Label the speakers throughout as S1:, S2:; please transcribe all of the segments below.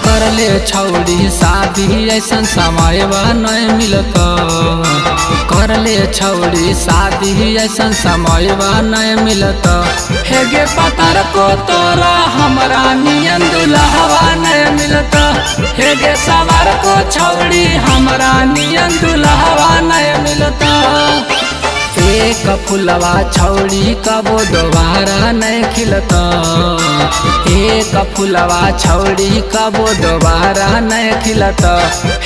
S1: कर ले छौड़ी शादी ऐसन समय नहीं मिलत। कर ले छौड़ी शादी ऐसन समय नहीं मिलत। हेगे पतार को तोरा हमरा नियन दुल्हवा नहीं मिलत। हेगे सवार को छौड़ी हमरा नियन दुल्हवा नहीं मिलत। एक फुलवा छौड़ी कबो दोबारा नहीं खिलत। एक फुलवा छौड़ी कबो दोबारा नहीं खिलत।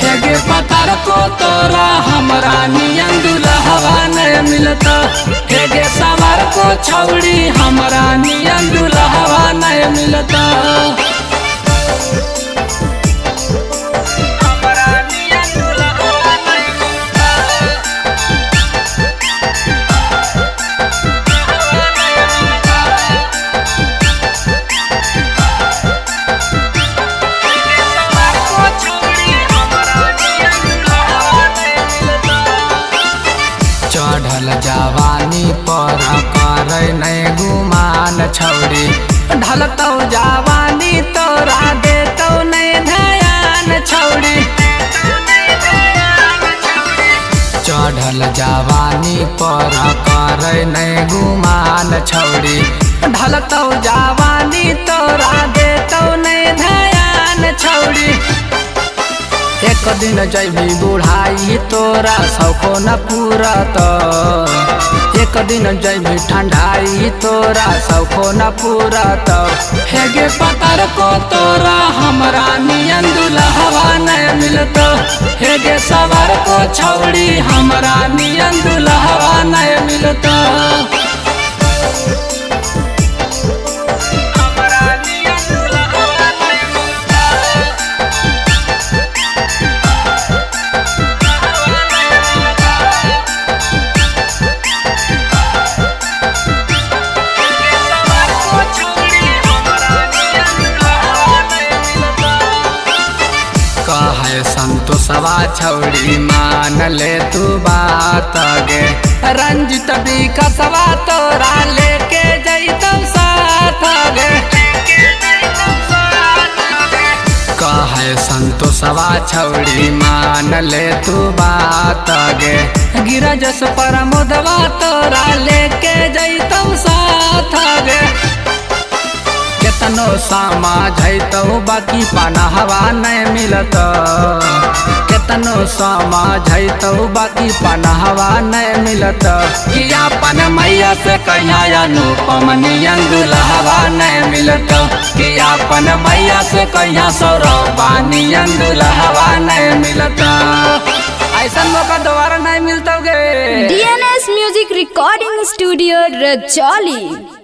S1: हेगे पतार को तोरा हमरा नियन दुल्हवा नहीं मिलत। हेगे सवार को छौड़ी हमरा नियन दुल्हवा नहीं मिलत। चढ़ल जवानी पर कर नहीं गुमान छौड़ी। ढलतौ जवानी तोरा देतौ नहीं ध्यान छौड़ी। चढ़ल जवानी पर कर नहीं गुमान छौड़ी। ढलतौ जवानी तोरा देतौ नहीं ध्यान छौड़ी। एक दिन जैबी बुढ़ाई तोरा सौखो न पूरत। एक दिन जैबी ठंडाई तोरा सौखो न पूरत। हेगे पतार को तोरा हमरा नियन दुल्हवा नहीं मिलत। हेगे सवार को छौड़ी हमरा नियन दुल्हवा नहीं मिलत। कहे संतोषवा छौड़ी मान ले तू बात गे। रंजित विकासवा तोरा लेके जैतौ साथ गे। कहे संतोषवा छौड़ी मान ले तू बात गे। गिरजस प्रमोदवा तोरा लेके जैतौ साथ गे। केतनो समझैतौ बाकी पनहवा नहीं मिलत। केतनो समझैतौ बाकी पनहवा नहीं मिलत। कि अपन मैया से कहिया अनुपम नियन दुल्हवा नहीं मिलत। कि अपन मैया से कहिया सौरभा नियन दुल्हवा नहीं मिलत। ऐसा मौका दोबारा नहीं मिलता गे।
S2: DNS music recording studio Rajauli.